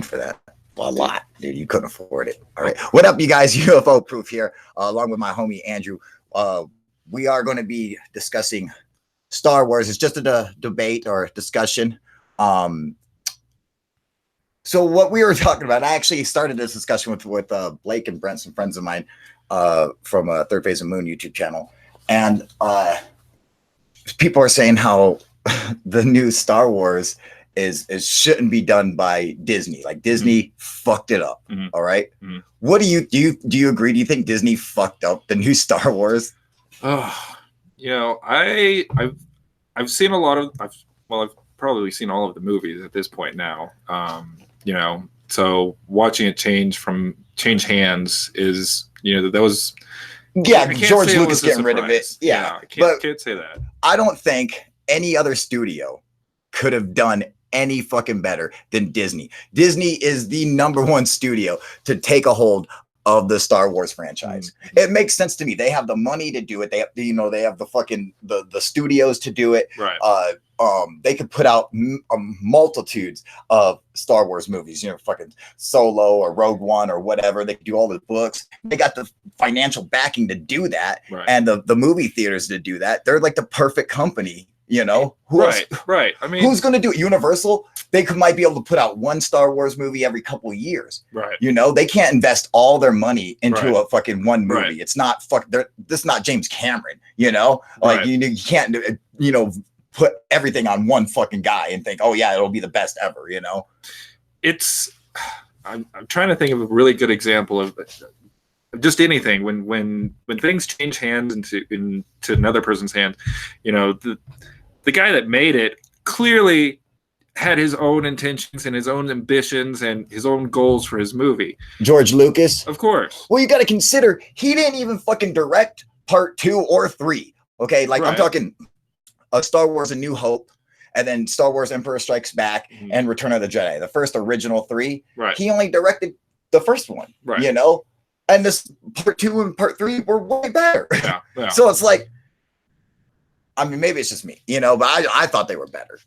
for that. A lot, dude. You couldn't afford it. All right. What up, you guys? UFO Proof here, along with my homie Andrew. We are going to be discussing Star Wars. It's just a debate or discussion. So what we were talking about, I actually started this discussion with Blake and Brent, some friends of mine from Third Phase of Moon YouTube channel, and people are saying how the new Star Wars is shouldn't be done by Disney. Like Disney fucked it up. All right. What do you agree? Do you think Disney fucked up the new Star Wars? I've seen a lot of I've probably seen all of the movies at this point now. So watching it change hands is that was George Lucas getting rid of it. I can't say that. I don't think any other studio could have done any fucking better than Disney. Disney is the #1 studio to take a hold of the Star Wars franchise. It makes sense to me. They have the money to do it. They have, they have the fucking the studios to do it. Right. They could put out multitudes of Star Wars movies, fucking Solo or Rogue One or whatever. They could do all the books. They got the financial backing to do that, and the movie theaters to do that. They're like the perfect company. Right. I mean, who's going to do it? Universal? They might be able to put out one Star Wars movie every couple of years. Right. They can't invest all their money into a fucking one movie. Right. It's not this is not James Cameron. Like you can't put everything on one fucking guy and think, oh yeah, it'll be the best ever. It's. I'm trying to think of a really good example of just anything when things change hands into another person's hand. The guy that made it clearly had his own intentions and his own ambitions and his own goals for his movie. George Lucas, of course. Well, you got to consider he didn't even fucking direct part 2 or 3. Okay, like I'm talking Star Wars: A New Hope, and then Star Wars: Emperor Strikes Back, and Return of the Jedi. The first original 3. Right. He only directed the first one. Right. And this part 2 and part 3 were way better. Yeah. So it's like, I mean, maybe it's just me, but I thought they were better,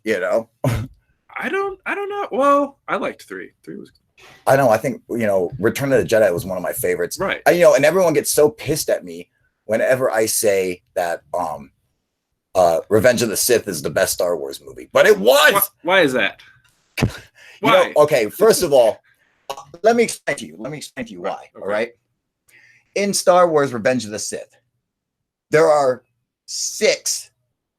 I don't know. Well, I liked 3. 3 was good. I know. I think, Return of the Jedi was one of my favorites. Right. And everyone gets so pissed at me whenever I say that Revenge of the Sith is the best Star Wars movie. But it was. Why is that? Why? Okay, first of all, let me explain to you why. Okay. All right. In Star Wars Revenge of the Sith, there are 6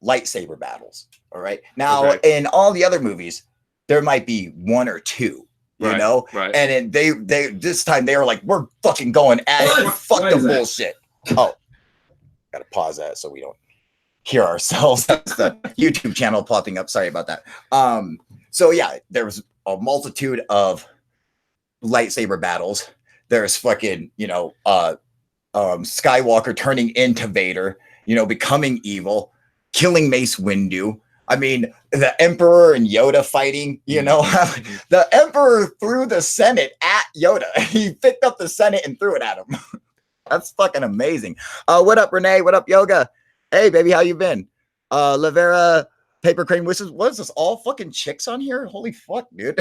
lightsaber battles. All right. Now, in all the other movies, there might be 1 or 2, Right. And they this time they were like, we're fucking going at it. Fuck the bullshit. Oh, gotta pause that so we don't hear ourselves. That's the YouTube channel popping up. Sorry about that. So yeah, there was a multitude of lightsaber battles. There's fucking, Skywalker turning into Vader, becoming evil, killing Mace Windu. I mean, the Emperor and Yoda fighting, the Emperor threw the Senate at Yoda. He picked up the Senate and threw it at him. That's fucking amazing. What up, Renee? What up, Yoga? Hey, baby, how you been? Lavera, Paper Crane Wishes. What is this? All fucking chicks on here? Holy fuck, dude.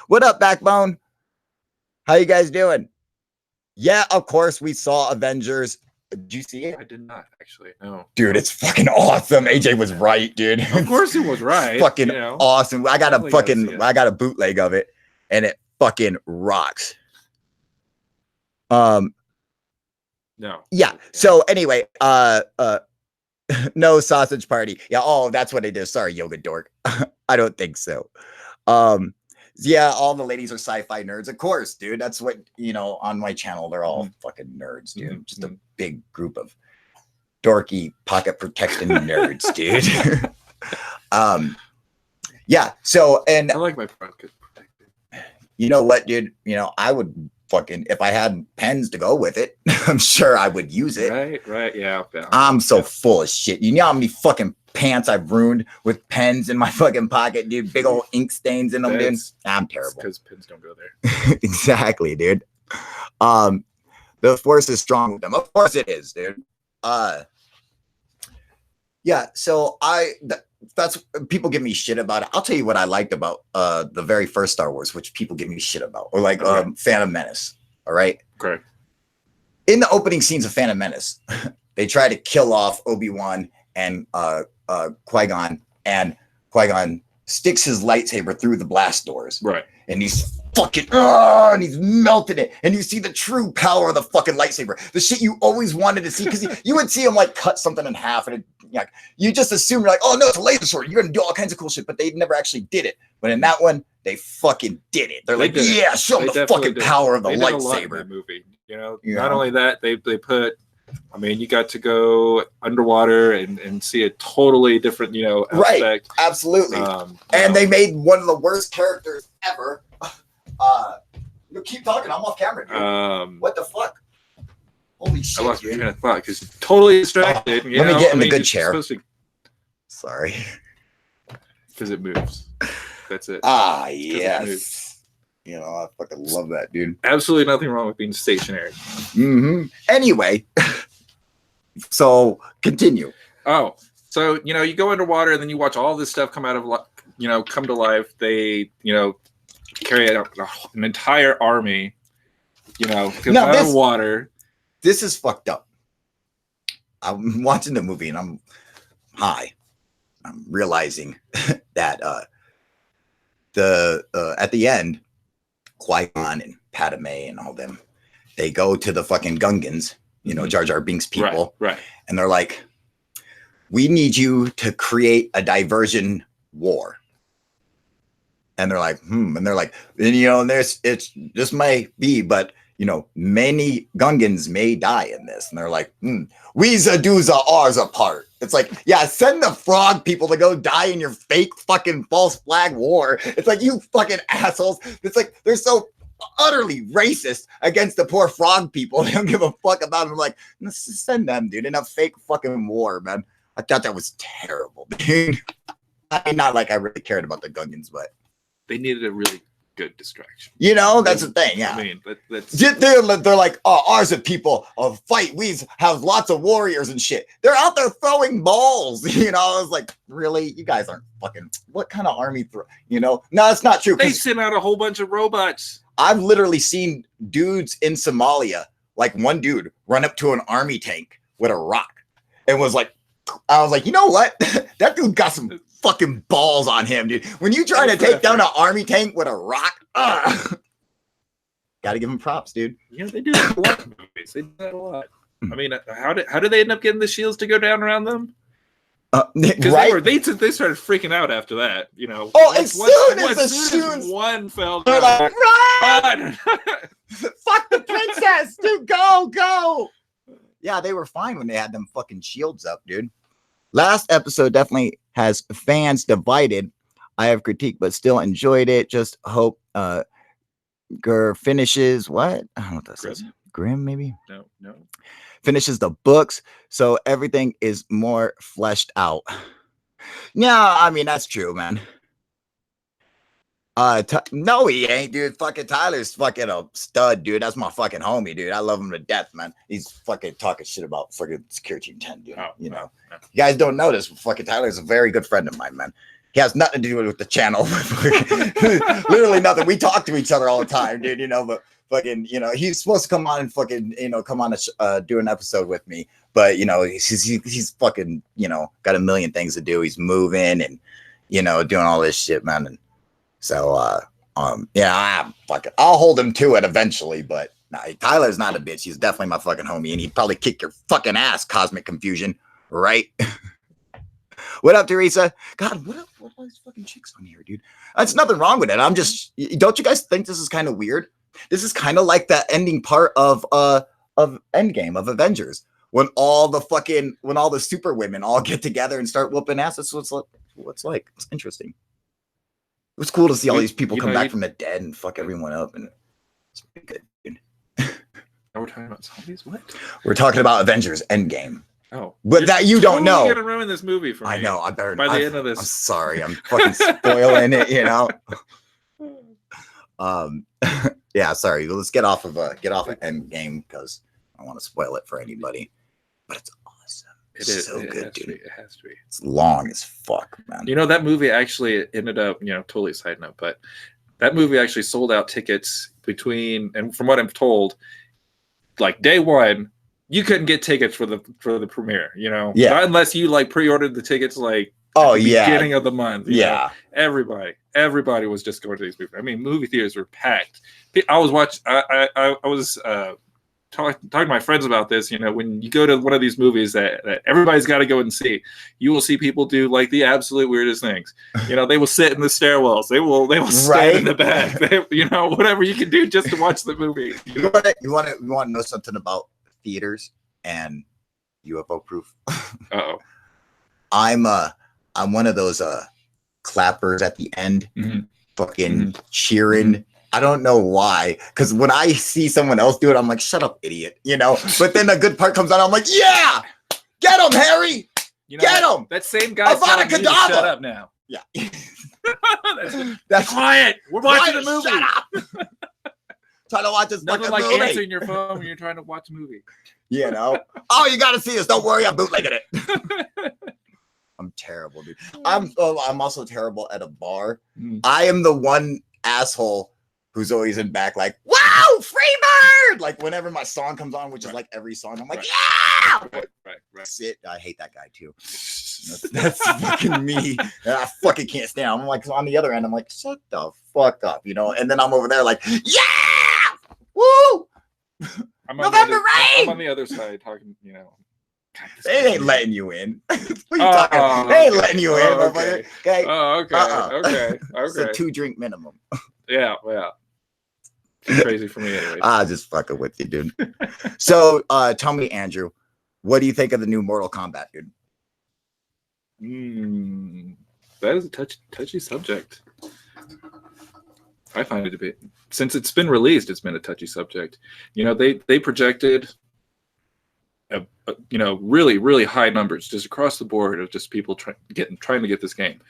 What up, Backbone? How you guys doing? Yeah, of course, we saw Avengers. Did you see it? I did not, actually. No. Dude, it's fucking awesome. AJ was right, dude. Of course he was right. Fucking awesome. I got a bootleg of it, and it fucking rocks. No. Yeah. So anyway, no sausage party. Yeah. Oh, that's what it is. Sorry, Yoga Dork. I don't think so. Yeah, all the ladies are sci-fi nerds. Of course, dude. That's what, on my channel, they're all fucking nerds, dude. Just a big group of dorky pocket protecting nerds, dude. Yeah. So, and I like my pocket protected. You know what, dude? I would fucking, if I had pens to go with it, I'm sure I would use it. Right. Yeah. I'm so full of shit. You know how many fucking pants I've ruined with pens in my fucking pocket, dude? Big old ink stains in them, dude. I'm terrible. Because pens don't go there. Exactly, dude. The force is strong with them. Of course it is, dude. Yeah. So that's people give me shit about it. I'll tell you what I liked about the very first Star Wars, which people give me shit about, or like Phantom Menace. All right. Okay. In the opening scenes of Phantom Menace, they try to kill off Obi-Wan and Qui-Gon, and Qui-Gon sticks his lightsaber through the blast doors. Right. And he's fucking, and he's melting it. And you see the true power of the fucking lightsaber. The shit you always wanted to see, because you would see him like cut something in half, and like you just assume you're like, oh no, it's a laser sword. You're gonna do all kinds of cool shit, but they never actually did it. But in that one, they fucking did it. They're like, yeah, show them the fucking power of the lightsaber. That movie, you know. Yeah. Not only that, they put. I mean, you got to go underwater and see a totally different, you know, aspect. Right, absolutely. And they made one of the worst characters ever. You keep talking. I'm off camera, dude. What the fuck? Holy shit! I lost my train of thought because totally distracted. Let me get in the good chair. Sorry. Because it moves. That's it. Ah, yes. You know, I fucking love that, dude. Absolutely nothing wrong with being stationary. Mm-hmm. Anyway, so continue. Oh, so, you know, you go underwater and then you watch all this stuff come out of, you know, come to life. They, you know, carry out an entire army, you know, out of water. This is fucked up. I'm watching the movie and I'm high. I'm realizing that at the end, Qui-Gon and Padme and all them, they go to the fucking Gungans, you know, Jar Jar Binks people, right? And they're like, "We need you to create a diversion war." And they're like, and they're like, and you know, this might be, but you know, many Gungans may die in this. And they're like, we's-a do's-a ours apart. It's like, yeah, send the frog people to go die in your fake fucking false flag war. It's like, you fucking assholes. It's like, they're so utterly racist against the poor frog people. They don't give a fuck about them. I'm like, let's just send them, dude, in a fake fucking war, man. I thought that was terrible, dude. I mean, not like I really cared about the Gungans, but they needed a really good distraction. You know, that's the thing. Yeah. I mean, that's they're like, oh, ours are people of fight. We have lots of warriors and shit. They're out there throwing balls. You know, I was like, really? You guys aren't fucking, what kind of army you know? No, it's not true. They sent out a whole bunch of robots. I've literally seen dudes in Somalia, like one dude run up to an army tank with a rock and was like, I was like, you know what? That dude got some fucking balls on him, dude. When you try to take down an army tank with a rock, gotta give him props, dude. Yeah, they do that a lot of movies. They do that a lot. I mean, how did they end up getting the shields to go down around them? Right? They started freaking out after that, you know. Oh, as soon as one fell down, they're like, run! Fuck the princess, dude, go! Yeah, they were fine when they had them fucking shields up, dude. Last episode definitely has fans divided. I have critique, but still enjoyed it. Just hope Gur finishes what? I don't know what that says. Grimm, maybe? No. Finishes the books, so everything is more fleshed out. Yeah, I mean, that's true, man. No, he ain't, dude. Fucking Tyler's fucking a stud, dude. That's my fucking homie, dude. I love him to death, man. He's fucking talking shit about fucking Security Team 10, dude. You know, you guys don't know this. Fucking Tyler's a very good friend of mine, man. He has nothing to do with the channel. Literally nothing. We talk to each other all the time, dude. You know, but fucking, you know, he's supposed to come on and fucking, you know, come on and do an episode with me. But you know, he's fucking, you know, got a million things to do. He's moving and, you know, doing all this shit, man. And so, yeah, I'll hold him to it eventually. But nah, Tyler's not a bitch. He's definitely my fucking homie, and he'd probably kick your fucking ass, Cosmic Confusion, right? What up, Teresa? God, what are all these fucking chicks on here, dude? There's nothing wrong with it. I'm just, don't you guys think this is kind of weird? This is kind of like the ending part of Endgame, of Avengers, when all the super women all get together and start whooping ass. That's what's like. It's interesting. It was cool to see all these people come back from the dead and fuck everyone up, and it's pretty good, dude. Now we're talking about zombies. What? We're talking about Avengers Endgame. Oh, but that you don't know. You're gonna ruin this movie for me. I know. I better. By the end of this, I'm sorry. I'm fucking spoiling it. You know. Yeah. Sorry. Let's get off of Endgame because I don't want to spoil it for anybody. But it's awesome. It is so good, dude. It has to be. It's long as fuck, man. You know, that movie actually ended up, totally side note, but that movie actually sold out tickets and from what I'm told, like day one, you couldn't get tickets for the premiere, Yeah. Not unless you like pre-ordered the tickets at the beginning of the month. Everybody was just going to these movies. I mean, movie theaters were packed. I was talking to my friends about this. When you go to one of these movies that everybody's got to go and see, you will see people do like the absolute weirdest things. They will sit in the stairwells. They will stand in the back. Whatever you can do just to watch the movie. You want to know something about theaters and UFO proof? Uh-oh. I'm one of those clappers at the end, fucking cheering. I don't know why, because when I see someone else do it, I'm like, shut up, idiot, But then the good part comes on, I'm like, yeah, get him, Harry, get him. That same guy telling me to shut up now. Yeah. That's quiet. We're watching the movie. Shut up. Trying to watch this Nothing like movie. Answering your phone when you're trying to watch a movie. Oh, you got to see this. Don't worry, I'm bootlegging it. I'm terrible, dude. I'm also terrible at a bar. I am the one asshole who's always in back like, wow, free bird! Like whenever my song comes on, which is like every song, I'm like, yeah! Right. Sit. I hate that guy too. That's fucking me. And I fucking can't stand him. I'm like, on the other end, I'm like, shut the fuck up, And then I'm over there like, yeah! Woo! November rain! I'm on the other side talking, God, they ain't letting you in. What are you talking? They ain't letting you in, okay. Okay. Okay. It's a 2-drink minimum. Yeah. Crazy for me anyway. Just fucking with you, dude. So tell me, Andrew, what do you think of the new Mortal Kombat, dude? That is a touchy subject. I find it to be, since it's been released, it's been a touchy subject. They projected really, really high numbers just across the board of just people trying to get this game.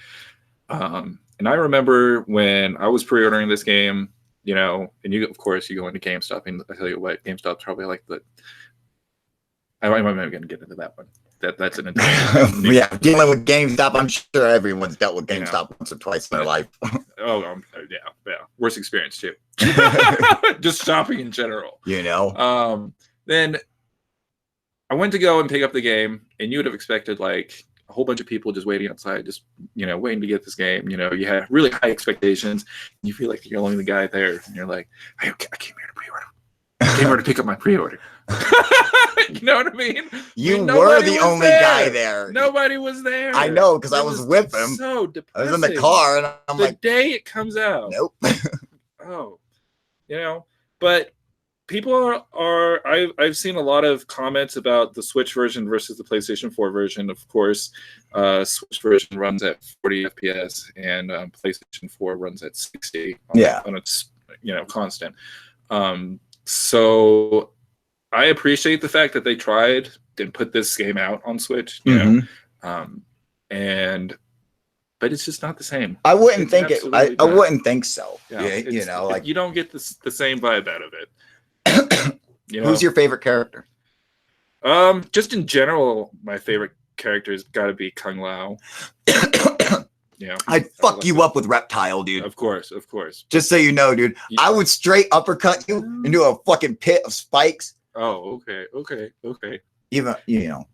And I remember when I was pre-ordering this game, and of course you go into GameStop, and I tell you what, GameStop's probably like I'm not going to get into that one. That's an entire dealing with GameStop. I'm sure everyone's dealt with GameStop once or twice in their life. Yeah, worst experience too. Just shopping in general. Then I went to go and pick up the game, and you would have expected like a whole bunch of people just waiting outside, just waiting to get this game. You had really high expectations. And you feel like you're only the guy there, and you're like, I came here to pre-order. I came here to pick up my pre-order. You know what I mean? You were the only guy there. Nobody was there. I know, because I was with him. So depressing. I was in the car, and I'm like, the day it comes out. Nope. But people I've seen a lot of comments about the Switch version versus the PlayStation 4 version. Of course, Switch version runs at 40 FPS, and PlayStation 4 runs at 60. On its constant. So I appreciate the fact that they tried and put this game out on Switch. But it's just not the same. I wouldn't think it. I wouldn't think so. You don't get the same vibe out of it. Who's your favorite character? Just in general, my favorite character has got to be Kung Lao. I'd fuck you up with Reptile, dude. Of course. Just so you know, dude, I would straight uppercut you into a fucking pit of spikes. Oh, okay. Even I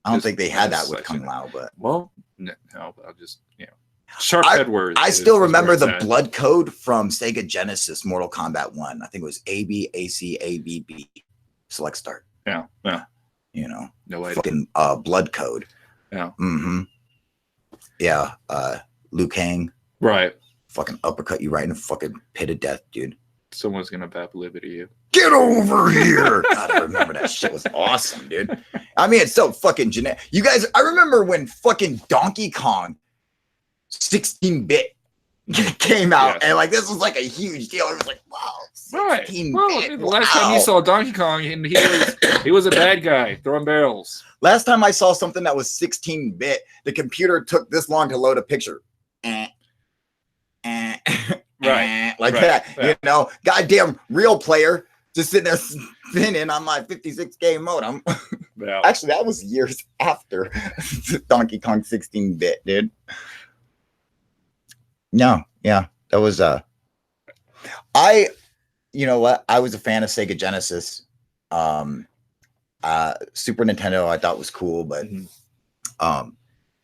don't think they had that with Kung Lao, but no, I'll just sharp head words. I still remember the blood code from Sega Genesis Mortal Kombat 1. I think it was ABACABB. Select start. Yeah. No idea. Fucking blood code. Yeah. Yeah. Liu Kang. Right. Fucking uppercut you right in the fucking pit of death, dude. Someone's gonna bap liver to you. Get over here! God, I remember that shit was awesome, dude. I mean, it's so fucking generic. You guys, I remember when fucking Donkey Kong 16-bit came out, and like this was like a huge deal. It was like, wow, 16-bit. Well, the last time you saw Donkey Kong, and he was a bad guy throwing barrels. Last time I saw something that was 16-bit, the computer took this long to load a picture. Like that. Goddamn real player just sitting there spinning on my 56K modem. Yeah. Actually, that was years after Donkey Kong 16-bit, dude. No, yeah, that was you know what? I was a fan of Sega Genesis. Super Nintendo I thought was cool, but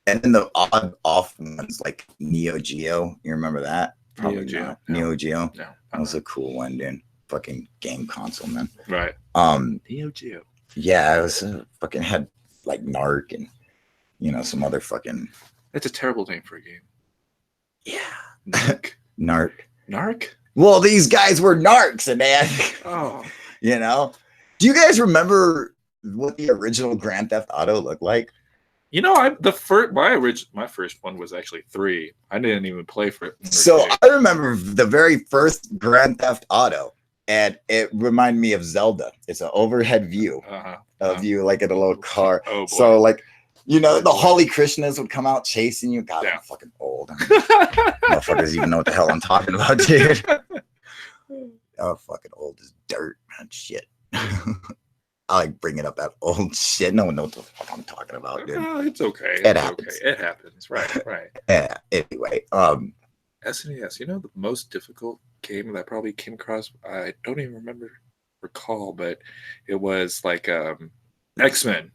and then the odd off ones like Neo Geo. You remember that? Probably Neo Geo. not. No. Neo Geo. No. That was a cool one, dude. Fucking game console, man. Right. Neo Geo. Yeah, it was fucking had like Narc and you know some other fucking. That's a terrible name for a game. Yeah. Narc. Narc. Narc? Well, these guys were narcs, and they had, Oh. you know. Do you guys remember what the original Grand Theft Auto looked like? You know, my first one was actually 3. I didn't even play for it. So I remember the very first Grand Theft Auto, and it reminded me of Zelda. It's an overhead view of you like in a little car. Oh, boy. So like, you know, the Holy Krishnas would come out chasing you. God, Yeah. I'm fucking old. Motherfuckers even know what the hell I'm talking about, dude. Oh, fucking old as dirt, man. Shit. I like bringing up that old shit. No one knows what the fuck I'm talking about, dude. It's okay. It happens. Okay. It happens. Right. Right. Yeah. Anyway, SNES. You know, the most difficult game that I probably came across. I don't even recall, but it was like X-Men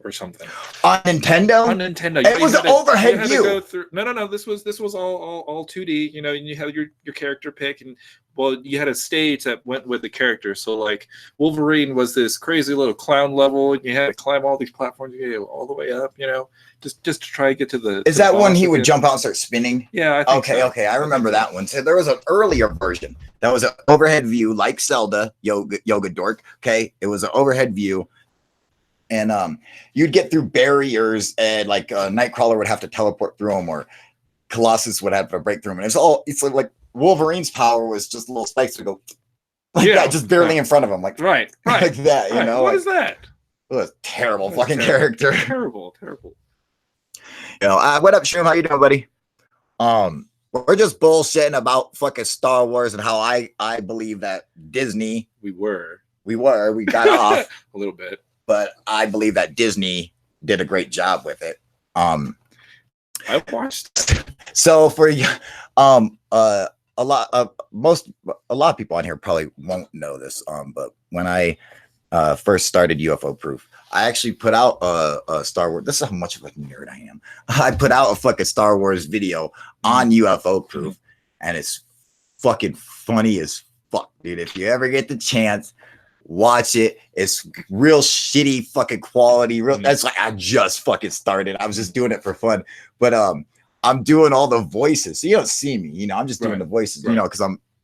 or something on Nintendo. On Nintendo, it was an overhead view. No. This was all 2D. You know, and you had your character pick, and well, you had a stage that went with the character. So like Wolverine was this crazy little clown level, and you had to climb all these platforms, you get all the way up. You know, just to try to get to the. Is that when he would jump out and start spinning? Yeah. I think so. Okay. I remember that one. So there was an earlier version that was an overhead view, like Zelda, Yoga Dork. Okay, it was an overhead view. And you'd get through barriers, and like Nightcrawler would have to teleport through them, or Colossus would have to break through them. And it's like Wolverine's power was just little spikes would go like that, just barely in front of him, like right, like that. You know, what is that? It was terrible fucking character. Terrible. You know, what up, Shroom? How you doing, buddy? We're just bullshitting about fucking Star Wars and how I believe that Disney. We got off a little bit. But I believe that Disney did a great job with it. I watched. So for a lot of people on here probably won't know this. But when I first started UFO Proof, I actually put out a Star Wars. This is how much of a nerd I am. I put out a fucking Star Wars video on UFO Proof, and it's fucking funny as fuck, dude. If you ever get the chance, watch it. It's real shitty fucking quality. That's like I just fucking started. I was just doing it for fun. But I'm doing all the voices. So you don't see me, you know, I'm just doing the voices, you know, because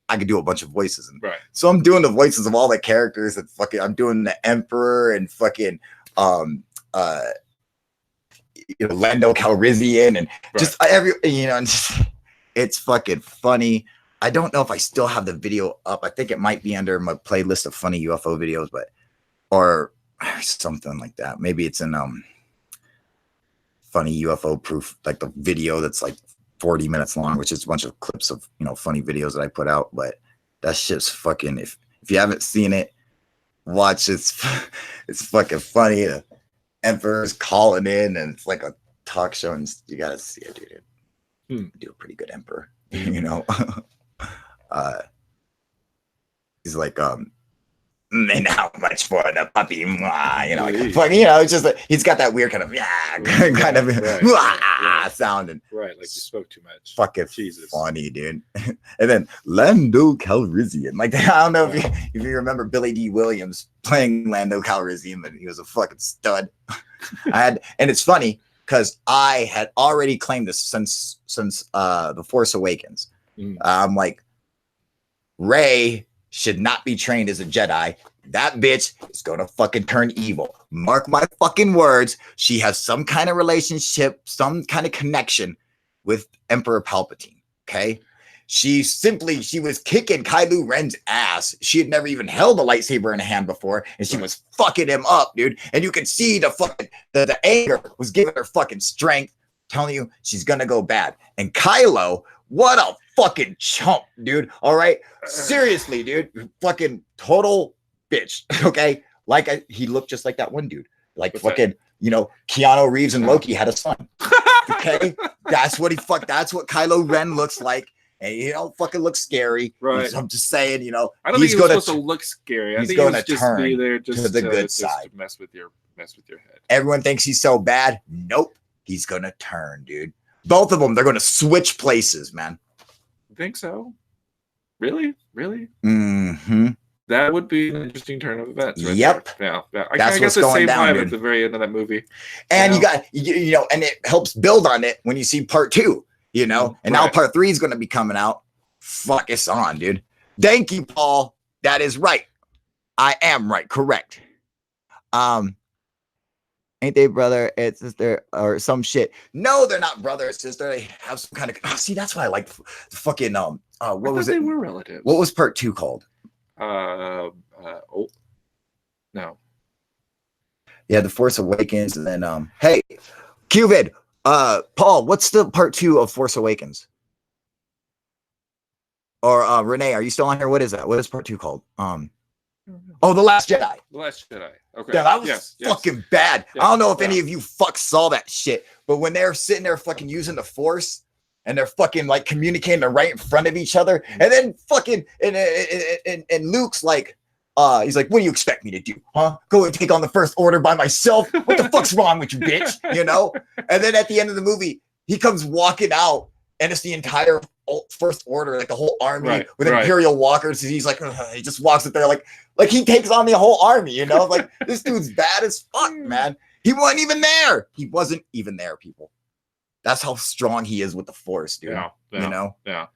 I can do a bunch of voices. And so I'm doing the voices of all the characters and fucking I'm doing the Emperor and fucking you know, Lando Calrissian and just every, you know, and just, it's fucking funny. I don't know if I still have the video up. I think it might be under my playlist of funny UFO videos, but or something like that. Maybe it's in funny UFO Proof, like the video that's like 40 minutes long, which is a bunch of clips of, you know, funny videos that I put out. But that shit's fucking. If you haven't seen it, watch it. It's fucking funny. The Emperor's calling in, and it's like a talk show, and you gotta see it, dude. Do a pretty good Emperor, you know. He's like, and how much for the puppy? You know, fucking, you know, it's just like he's got that weird kind of kind of sound, and like you spoke too much. Fucking Jesus, funny, dude. And then Lando Calrissian, like I don't know if you remember Billy D. Williams playing Lando Calrissian, but he was a fucking stud. And it's funny because I had already claimed this since The Force Awakens. I'm like, Rey should not be trained as a Jedi. That bitch is gonna fucking turn evil. Mark my fucking words. She has some kind of relationship, some kind of connection with Emperor Palpatine. Okay. She was kicking Kylo Ren's ass. She had never even held a lightsaber in a hand before, and she was fucking him up, dude. And you could see the fucking the anger was giving her fucking strength, telling you she's gonna go bad. And Kylo, what a fucking chump, dude. All right. Seriously, dude. Fucking total bitch. Okay, like he looked just like that one dude, like What's fucking, Keanu Reeves and Loki had a son. Okay, that's what Kylo Ren looks like, and he don't fucking look scary. Right. I'm just saying, I don't think he was supposed to look scary. I he's think he was gonna just turn be there just to the good just side. to mess with your head. Everyone thinks he's so bad. Nope, he's gonna turn, dude. Both of them, they're gonna switch places, man. You think so? Really? Mm-hmm. That would be an interesting turn of events. Right Yep. There. Yeah. I That's got what's the going same down, vibe dude. at the very end of that movie. And you got, and it helps build on it when you see part 2, and now part 3 is going to be coming out. Fuck, it's on, dude. Thank you, Paul. That is right. I am right. Correct. Ain't they brother and sister or some shit? No, they're not brother or sister. They have some kind of. See, that's why I like the fucking what was it? They were relatives. What was part 2 called? No. Yeah, The Force Awakens, and then hey, Cupid, Paul, what's the part 2 of Force Awakens? Or Renee, are you still on here? What is that? What is part 2 called? Oh, The Last Jedi. The Last Jedi. Okay. Yeah, that was fucking bad. Yes. I don't know if any of you fucks saw that shit, but when they're sitting there fucking using the Force and they're fucking like communicating, they're right in front of each other, and then fucking and Luke's like, he's like, what do you expect me to do? Huh? Go and take on the First Order by myself? What the fuck's wrong with you, bitch? And then at the end of the movie, he comes walking out, and it's the entire First Order, like the whole army with Imperial walkers. And he's like, he just walks up there like he takes on the whole army. Like this dude's bad as fuck, man. He wasn't even there. He wasn't even there, people. That's how strong he is with the Force, dude. Yeah.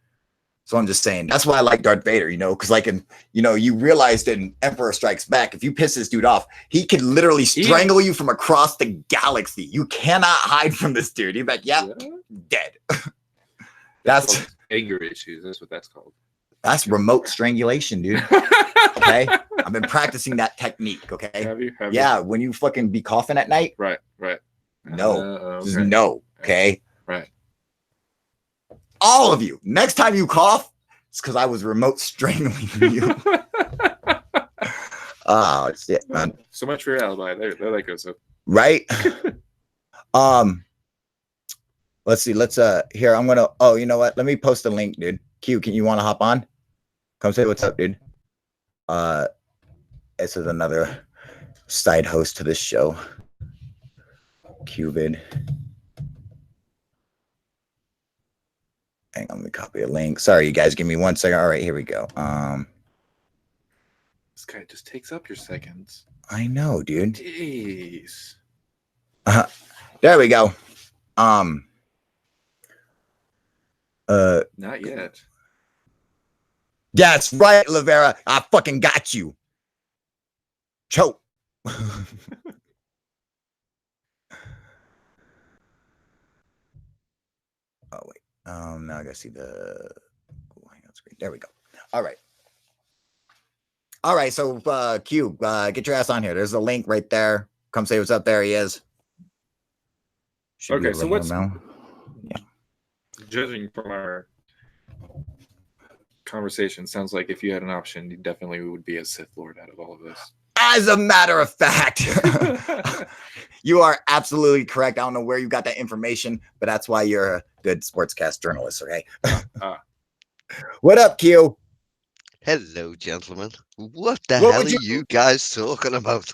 So I'm just saying, that's why I like Darth Vader, because like you realized in Emperor Strikes Back, if you piss this dude off, he could literally strangle you from across the galaxy. You cannot hide from this dude. You're like, dead. That's anger issues. That's what that's called. That's remote strangulation, dude. Okay, I've been practicing that technique. Okay, have you? Yeah, when you fucking be coughing at night. Right. No, just no. Okay. Right. All of you. Next time you cough, it's because I was remote strangling you. Oh shit, man. So much for your alibi. There that goes up. Right. Let's see. Let's here. I'm gonna. Oh, you know what? Let me post a link, dude. Q, can you want to hop on? Come say what's up, dude. This is another side host to this show. Qvid. Hang on, let me copy a link. Sorry, you guys. Give me 1 second. All right, here we go. This guy just takes up your seconds. I know, dude. Jeez. There we go. Not yet. That's right, Lavera. I fucking got you. Choke. Oh wait. Now I gotta see the hangout screen. There we go. All right. So Q, get your ass on here. There's a link right there. Come say what's up. There he is. Okay, so what's now? Judging from our conversation, sounds like if you had an option, you definitely would be a Sith Lord out of all of this. As a matter of fact, you are absolutely correct. I don't know where you got that information, but that's why you're a good sportscast journalist, okay? What up, Q? Hello, gentlemen. What the hell are you guys talking about?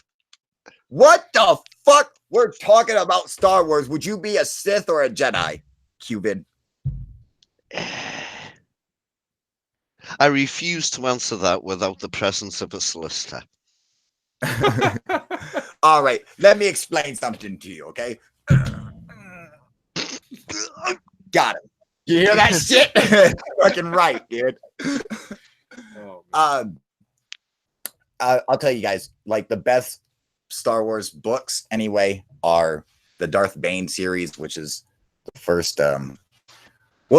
What the fuck? We're talking about Star Wars. Would you be a Sith or a Jedi, Cupid? I refuse to answer that without the presence of a solicitor. All right, let me explain something to you, okay? Got it. You hear that shit? Fucking right, dude. I'll tell you guys, like the best Star Wars books anyway are the Darth Bane series, which is the first well,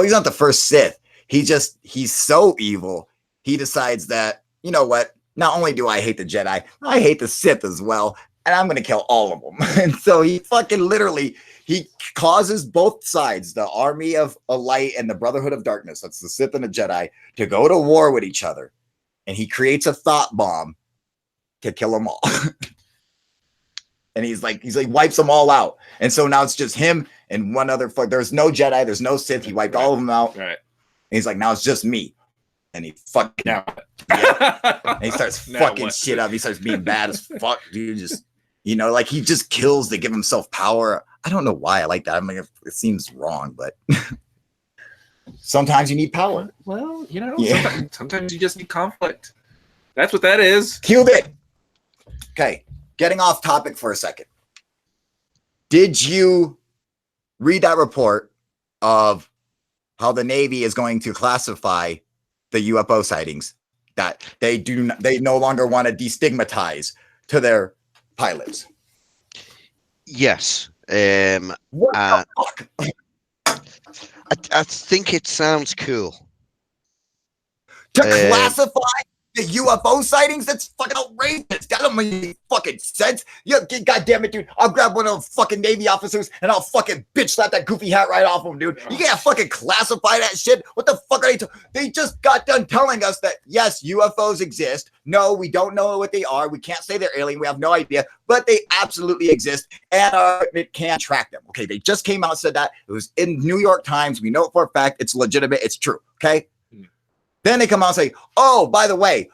he's not the first Sith. He's so evil. He decides that, you know what? Not only do I hate the Jedi, I hate the Sith as well, and I'm gonna kill all of them. And so he fucking literally he causes both sides, the Army of Light and the Brotherhood of Darkness, that's the Sith and the Jedi, to go to war with each other. And he creates a thought bomb to kill them all. And he's like wipes them all out. And so now it's just him and one other fuck. There's no Jedi, there's no Sith. He wiped all of them out. Right. And he's like, now it's just me. And he fucking Now. and he starts Now fucking what? shit up. He starts being bad as fuck, dude. Just like he just kills to give himself power. I don't know why I like that. I mean, it seems wrong, but sometimes you need power. Well, Yeah. sometimes you just need conflict. That's what that is. Killed it. Okay, getting off topic for a second. Did you read that report of how the Navy is going to classify the UFO sightings, that they no longer want to destigmatize to their pilots? Yes. What the fuck? I think it sounds cool. To classify the UFO sightings? That's fucking outrageous. That don't make any fucking sense. Yeah, God damn it, dude. I'll grab one of those fucking Navy officers and I'll fucking bitch slap that goofy hat right off him, dude. You can't fucking classify that shit. What the fuck are they They just got done telling us that, yes, UFOs exist. No, we don't know what they are. We can't say they're alien. We have no idea. But they absolutely exist. And it can track them. Okay, they just came out and said that. It was in New York Times. We know it for a fact. It's legitimate. It's true. Okay? Then they come out and say, oh, by the way,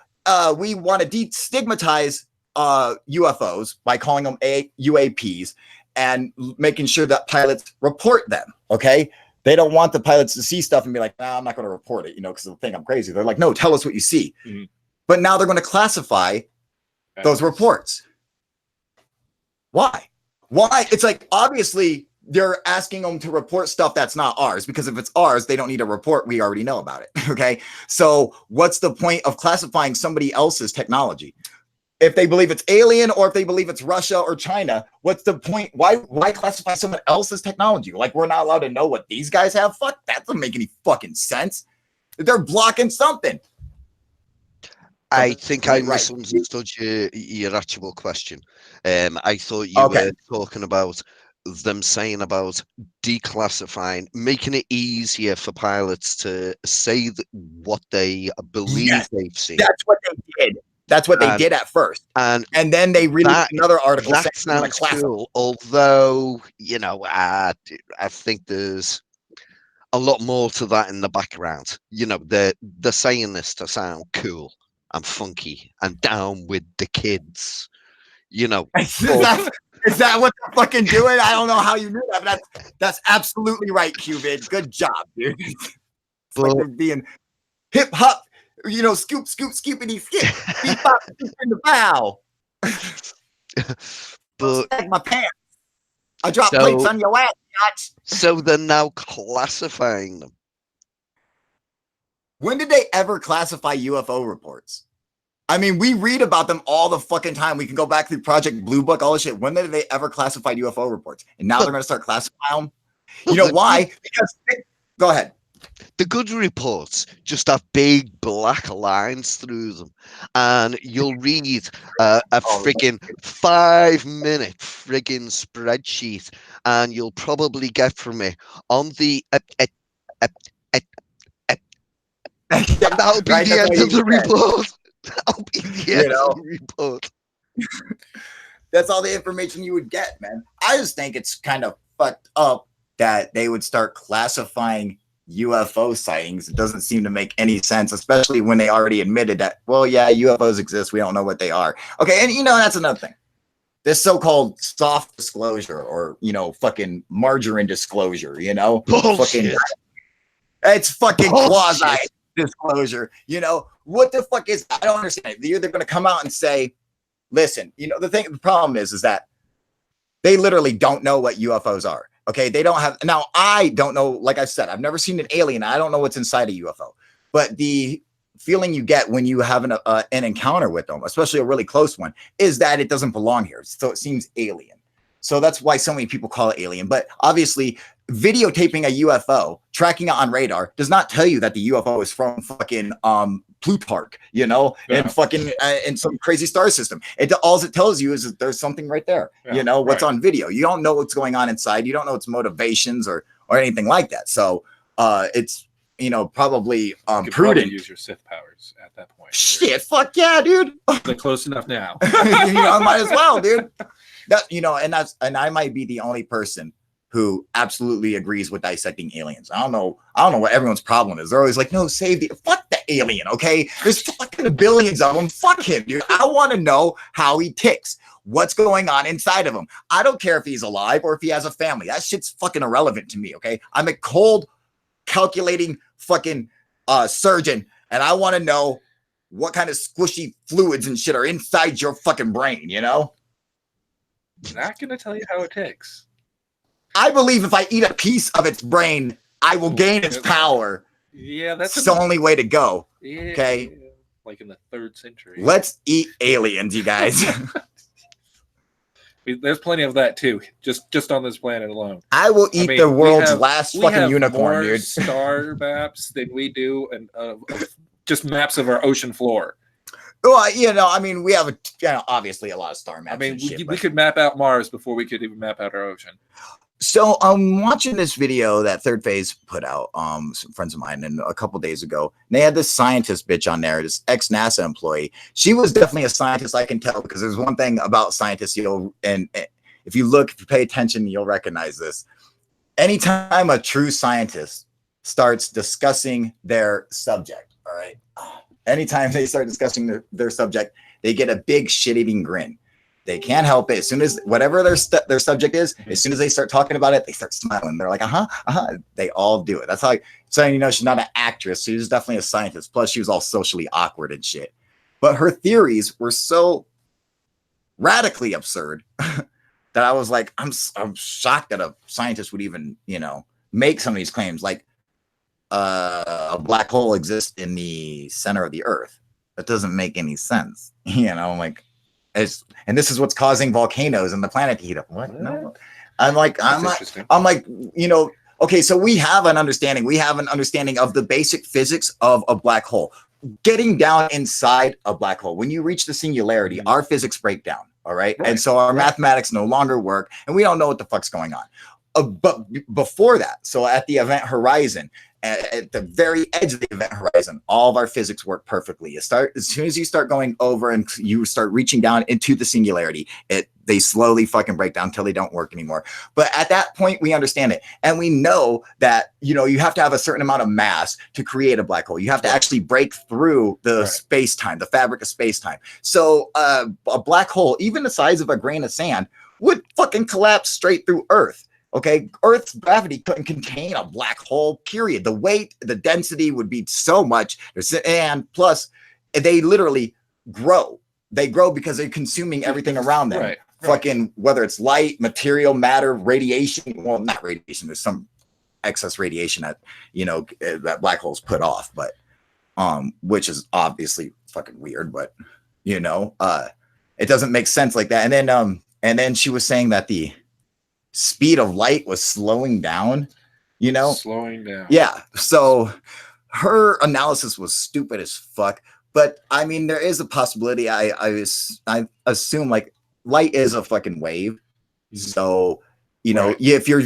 we want to destigmatize UFOs by calling them UAPs and making sure that pilots report them, okay? They don't want the pilots to see stuff and be like, nah, I'm not going to report it, because they'll think I'm crazy. They're like, no, tell us what you see. Mm-hmm. But now they're going to classify those reports. Why? It's like, obviously, they're asking them to report stuff that's not ours, because if it's ours, they don't need a report. We already know about it. Okay. So what's the point of classifying somebody else's technology? If they believe it's alien or if they believe it's Russia or China, what's the point? Why classify someone else's technology? Like, we're not allowed to know what these guys have? Fuck, that doesn't make any fucking sense. They're blocking something. I think I misunderstood your actual question. I thought you were talking about them saying about declassifying, making it easier for pilots to say what they believe they've seen. That's what they did. That's what they did at first. And then they released another article. That sounds cool. Although, I think there's a lot more to that in the background. They're saying this to sound cool and funky and down with the kids. Is that what they're fucking doing? I don't know how you knew that, but that's absolutely right, Cubid. Good job, dude. It's like they're being hip hop, scoop, scoopity, skip, beep, bop, beep in the bow. But my pants. I dropped plates on your ass, bitch. So they're now classifying them. When did they ever classify UFO reports? I mean, we read about them all the fucking time. We can go back through Project Blue Book, all this shit. When did they ever classify UFO reports? And now they're going to start classifying them? You know why? Because go ahead. The good reports just have big black lines through them. And you'll read a friggin' 5-minute friggin' spreadsheet. And you'll probably get from me on the... that'll be the end of the report. That'll be the end of the report. That's all the information you would get, man. I just think it's kind of fucked up that they would start classifying UFO sightings. It doesn't seem to make any sense, especially when they already admitted that, well, yeah, UFOs exist. We don't know what they are. Okay, and that's another thing. This so-called soft disclosure or, fucking margarine disclosure, Bullshit. It's fucking quasi disclosure. What the fuck is, I don't understand. They're either going to come out and say, listen, the problem is that they literally don't know what UFOs are. Okay. They don't have, now I don't know, like I said, I've never seen an alien. I don't know what's inside a UFO, but the feeling you get when you have an encounter with them, especially a really close one, is that it doesn't belong here. So it seems alien. So that's why so many people call it alien. But obviously, videotaping a UFO, tracking it on radar, does not tell you that the UFO is from fucking Plutarch, and fucking in some crazy star system. All it tells you is that there's something right there, what's on video. You don't know what's going on inside. You don't know its motivations or anything like that. So it's probably You could probably prudent. use your Sith powers at that point. Shit, fuck yeah, dude. They're close enough now. I might as well, dude. And I might be the only person who absolutely agrees with dissecting aliens. I don't know what everyone's problem is. They're always like, no, save the fuck the alien, okay? There's fucking billions of them. Fuck him, dude. I want to know how he ticks. What's going on inside of him? I don't care if he's alive or if he has a family. That shit's fucking irrelevant to me, okay? I'm a cold, calculating fucking surgeon, and I want to know what kind of squishy fluids and shit are inside your fucking brain, I'm not going to tell you how it ticks. I believe if I eat a piece of its brain, I will gain its power. Yeah, that's the only way to go. Yeah, okay, like in the 3rd century. Let's eat aliens, you guys. There's plenty of that too. Just on this planet alone. I will eat the world's last fucking unicorn, dude. Star maps than we do, and just maps of our ocean floor. Well, we have obviously a lot of star maps. We could map out Mars before we could even map out our ocean. So I'm watching this video that Third Phase put out, some friends of mine, and a couple days ago. And they had this scientist bitch on there, this ex-NASA employee. She was definitely a scientist, I can tell, because there's one thing about scientists, and if you pay attention, you'll recognize this. Anytime a true scientist starts discussing their subject, all right? Anytime they start discussing their subject, they get a big shit-eating grin. They can't help it. As soon as whatever their subject is, as soon as they start talking about it, they start smiling. They're like, They all do it. That's how. So she's not an actress. She was definitely a scientist. Plus, she was all socially awkward and shit. But her theories were so radically absurd that I was like, I'm shocked that a scientist would even make some of these claims. Like a black hole exists in the center of the Earth. That doesn't make any sense. I'm like. And this is what's causing volcanoes and the planet to heat up. What? No. I'm like, okay, so we have an understanding. We have an understanding of the basic physics of a black hole. Getting down inside a black hole, when you reach the singularity, our physics break down. All right. And so our mathematics no longer work, and we don't know what the fuck's going on. But before that, so at the event horizon, at the very edge of the event horizon, all of our physics work perfectly. As soon as you start going over and you start reaching down into the singularity, they slowly fucking break down until they don't work anymore. But at that point, we understand it. And we know that, you have to have a certain amount of mass to create a black hole. You have to actually break through the space-time, the fabric of space-time. So a black hole, even the size of a grain of sand, would fucking collapse straight through Earth. Okay, Earth's gravity couldn't contain a black hole, period. The weight, the density would be so much. And plus, they literally grow. They grow because they're consuming everything around them. Fucking, whether it's light, material, matter, radiation. Well, not radiation. There's some excess radiation that, that black holes put off, but which is obviously fucking weird, but, it doesn't make sense like that. And then she was saying that the speed of light was slowing down, slowing down. Yeah. So her analysis was stupid as fuck. But there is a possibility. I assume like light is a fucking wave. So, if you're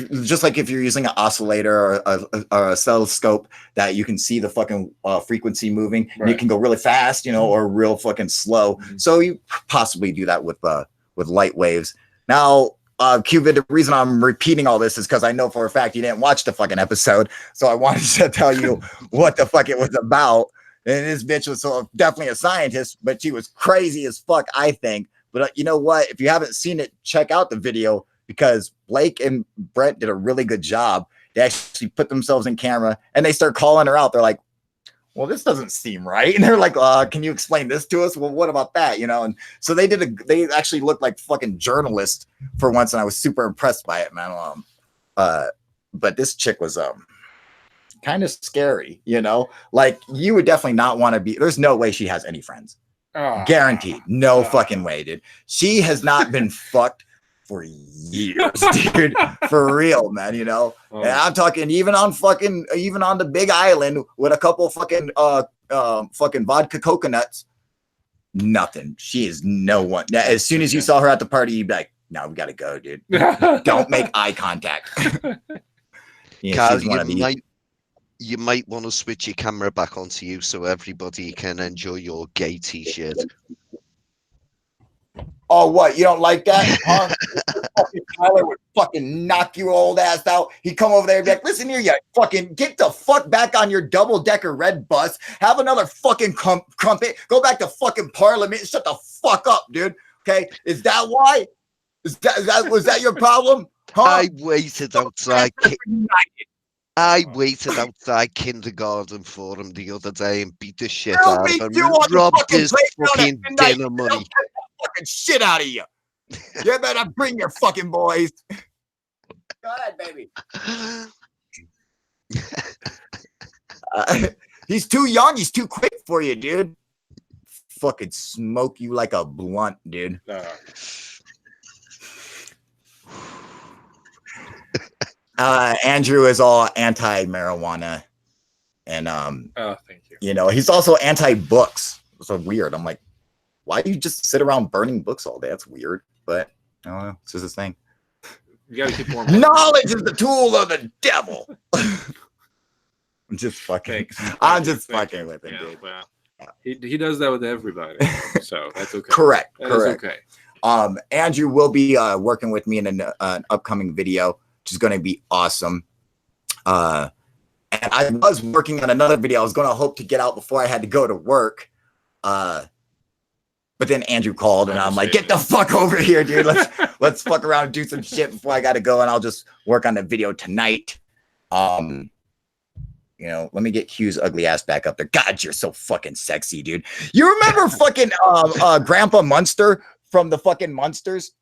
using an oscillator or a oscilloscope that you can see the fucking frequency moving, and you can go really fast, or real fucking slow. So you possibly do that with light waves. Now, Cupid, the reason I'm repeating all this is because I know for a fact you didn't watch the fucking episode. So I wanted to tell you what the fuck it was about. And this bitch was definitely a scientist, but she was crazy as fuck, I think. But you know what? If you haven't seen it, check out the video because Blake and Brent did a really good job. They actually put themselves in camera and they start calling her out. They're like, well, this doesn't seem right. And they're like, can you explain this to us? Well, what about that? And so they actually looked like fucking journalists for once. And I was super impressed by it, man. But this chick was, kind of scary, like you would definitely not want to be, there's no way she has any friends. Guaranteed. No fucking way, dude. She has not been fucked for years, dude. For real, man, And I'm talking even on the big island with a couple fucking vodka coconuts. Nothing. She is no one. Now, as soon as you saw her at the party, you'd be like, no, we gotta go, dude. Don't make eye contact. Carl, you might want to switch your camera back onto you so everybody can enjoy your gay t-shirt. Oh, what? You don't like that, huh? Fucking Tyler would fucking knock your old ass out. He'd come over there and be like, listen here, you fucking get the fuck back on your double-decker red bus. Have another fucking crumpet. Go back to fucking Parliament and shut the fuck up, dude. Okay? Is that why? Was that your problem? Huh? I waited outside. I waited outside kindergarten for him the other day and beat the shit out of him. Robbed his fucking dinner money. Fucking shit out of you. You better bring your fucking boys. Go ahead, baby. He's too young. He's too quick for you, dude. Fucking smoke you like a blunt, dude. Andrew is all anti-marijuana, and oh, thank you. You know, he's also anti-books. So weird. I'm like, why do you just sit around burning books all day? That's weird, but I don't know. It's just his thing. You gotta keep warm. Knowledge is the tool of the devil. I'm just fucking. I'm just fucking with him, dude. Well, he does that with everybody, so that's okay. Correct. Correct. Okay. Andrew will be working with me in an upcoming video, which is going to be awesome. And I was working on another video. I was going to hope to get out before I had to go to work. But then Andrew called, and I'm like, get the fuck over here, dude. Let's fuck around and do some shit before I got to go, and I'll just work on the video tonight. You know, let me get Q's ugly ass back up there. God, you're so fucking sexy, dude. You remember fucking Grandpa Munster from the fucking Munsters?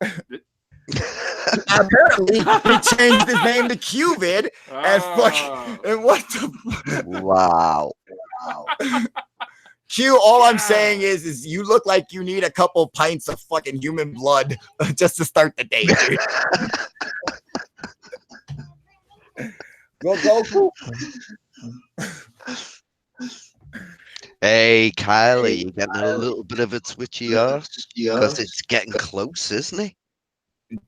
Apparently, he changed his name to Qvid, and fucking, and what the wow. Q, all I'm saying is you look like you need a couple pints of fucking human blood just to start the day, dude. Go, Goku. Hey, Kylie, you getting a little bit of a twitchy ass? Because it's getting close, isn't it?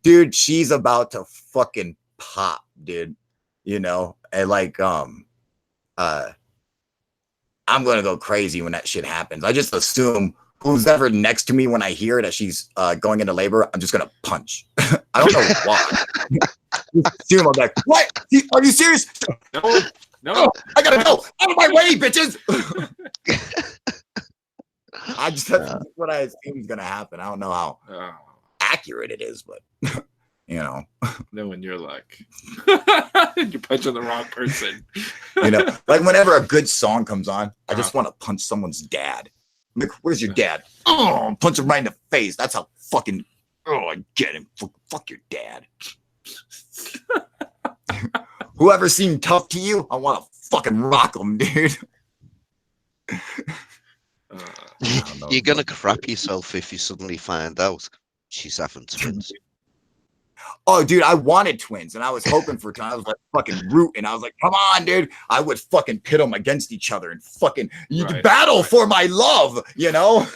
Dude, she's about to fucking pop, dude. You know, and like, I'm gonna go crazy when that shit happens. I just assume who's ever next to me when I hear that she's going into labor, I'm just gonna punch. I don't know why. Assume I'm like, what? Are you serious? No, I gotta go out of my way, bitches. That's what I assume is gonna happen. I don't know how accurate it is, but you know. Knowing your luck. You're punching the wrong person. You know, like whenever a good song comes on, I just want to punch someone's dad. I'm like, where's your dad? Oh, punch him right in the face. That's how fucking, I get him. Fuck your dad. Whoever seemed tough to you, I want to fucking rock him, dude. You're going to crap yourself if you suddenly find out she's having twins. Oh, dude, I wanted twins, and I was hoping for twins. I was like fucking rooting. I was like, come on, dude. I would fucking pit them against each other and fucking battle for my love, you know?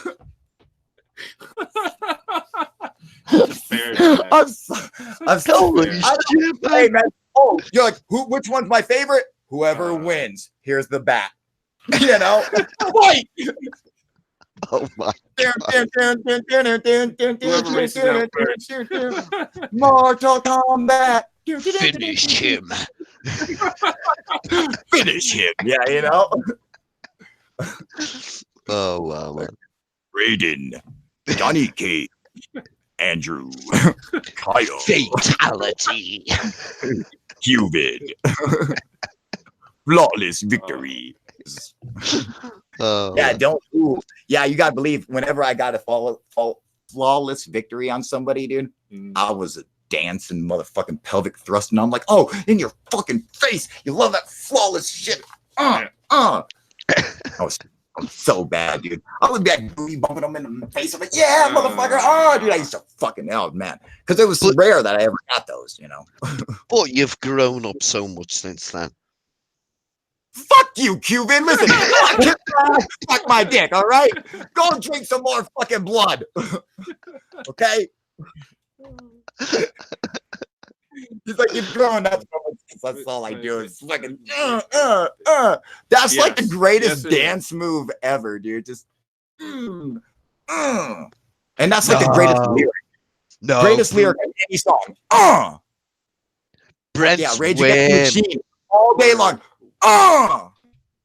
I'm so hey, man. Oh, you're like, which one's my favorite? Whoever wins. Here's the bat. You know? Fight! Oh my Mortal Kombat. Finish him. Finish him. Yeah, you know. Oh wow, man. Raiden, Johnny Cage, Andrew, Kyle, Fatality, Qvid, flawless victory. Yeah, don't. Ooh, yeah, you gotta believe. Whenever I got a flawless victory on somebody, dude, I was a dancing motherfucking pelvic thrust, and I'm like, oh, in your fucking face. You love that flawless shit. I was so bad, dude. I would be like booty bumping them in the face. I'm like, yeah, motherfucker. Oh, dude, I used to fucking man, because it was rare that I ever got those, you know. But you've grown up so much since then. Fuck you, Cuban. Listen, fuck my dick, all right? Go drink some more fucking blood. Okay? He's like, you're growing up so much That's all I do is fucking That's like the greatest dance move ever, dude. Just and that's like the greatest lyric. Greatest lyric in any song. Brent's Rage Against the Machine all day long.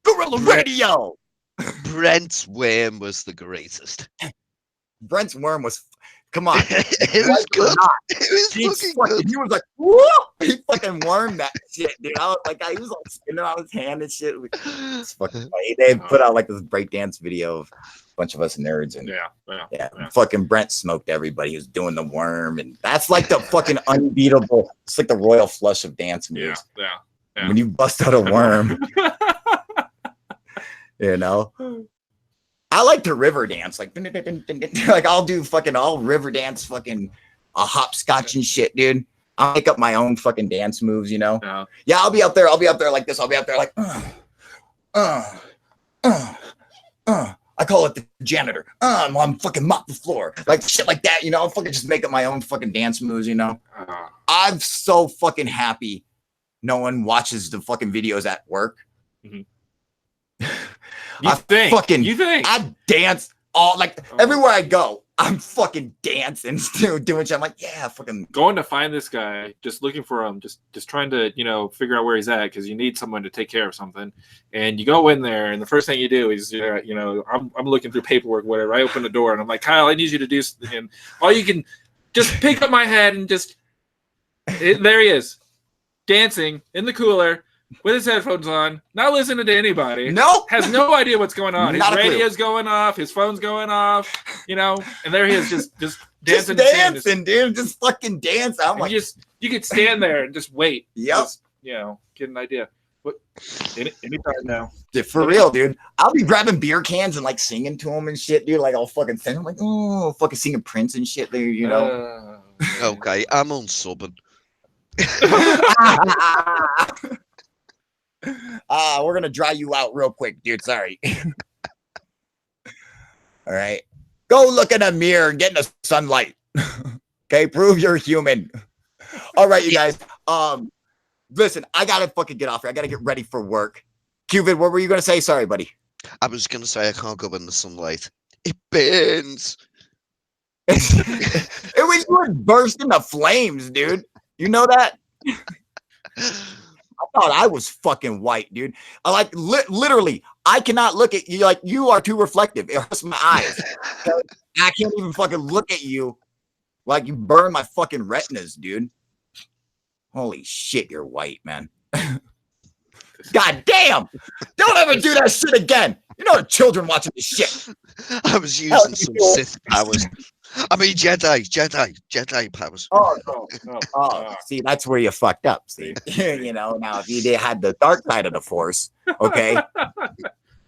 Gorilla Radio. Brent's Worm was the greatest. Brent's Worm was, come on. It was good. It was fucking good. He was like, whoa! He fucking wormed that shit, dude. I was like, he was like spinning out his hand and shit. It's fucking funny. They put out like this breakdance video of a bunch of us nerds, and fucking Brent smoked everybody. He was doing the worm, and that's like the fucking unbeatable. It's like the royal flush of dance moves. Yeah. When you bust out a worm, you know. I like to river dance, like I'll do fucking river dance, fucking a hopscotch and shit, dude. I'll make up my own fucking dance moves, you know. Yeah, I'll be out there like this. I'll be out there like I call it the janitor. I'm fucking mop the floor, like shit like that, you know. I'll fucking just make up my own fucking dance moves, you know. I'm so fucking happy no one watches the fucking videos at work. You think I dance all everywhere I go. I'm fucking dancing, doing shit. I'm like, yeah, fucking going to find this guy, just looking for him, just trying to, you know, figure out where he's at because you need someone to take care of something. And you go in there, and the first thing you do is, you know, I'm looking through paperwork, whatever. I open the door, and I'm like, Kyle, I need you to do something. And all you can just pick up my head and there he is, dancing in the cooler with his headphones on, not listening to anybody. Nope. Has no idea what's going on. Not his radio's going off, his phone's going off, you know, and there he is just dancing. Dude. Just fucking dance. I'm like, you could stand there and just wait. Yep. Just, you know, get an idea. What anytime now. For real, dude. I'll be grabbing beer cans and like singing to them and shit, dude. Like I'll fucking sing. I'm like, oh, fucking singing Prince and shit there, you know. Okay, I'm unsubbing. We're gonna dry you out real quick, dude. Sorry. All right, go look in a mirror and get in the sunlight. Okay, prove you're human. All right, you guys. Listen, I gotta fucking get off here. I gotta get ready for work. Cupid, what were you gonna say? Sorry, buddy. I was gonna say I can't go in the sunlight. It burns. It was you burst into flames, dude. You know that? I thought I was fucking white, dude. I like literally, I cannot look at you. Like, you are too reflective. It hurts my eyes. I can't even fucking look at you. Like, you burn my fucking retinas, dude. Holy shit, you're white, man. God damn! Don't ever do that shit again. You know the children watching this shit. I was using some Sith powers. I mean, Jedi powers. Oh, see, that's where you fucked up. See, you know, now if you had the dark side of the Force, okay,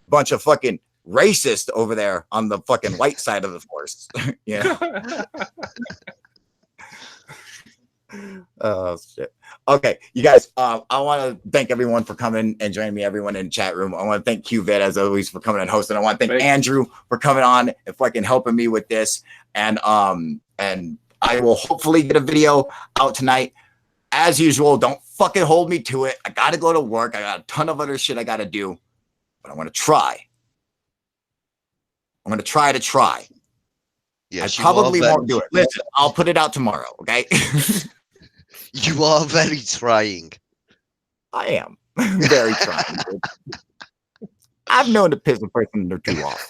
bunch of fucking racist over there on the fucking light side of the Force, yeah. Oh shit. Okay, you guys. I want to thank everyone for coming and joining me. Everyone in the chat room. I want to thank QVid as always for coming and hosting. I want to thank Andrew for coming on and fucking helping me with this. And I will hopefully get a video out tonight. As usual, don't fucking hold me to it. I gotta go to work. I got a ton of other shit I gotta do, but I want to try. I'm gonna try. Yes, I probably won't do it. Listen, I'll put it out tomorrow. Okay. You are very trying. I am very trying. Dude. I've known to piss a person or two off.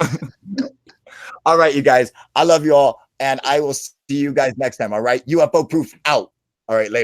All right, you guys. I love you all, and I will see you guys next time. All right, UFO proof out. All right, later.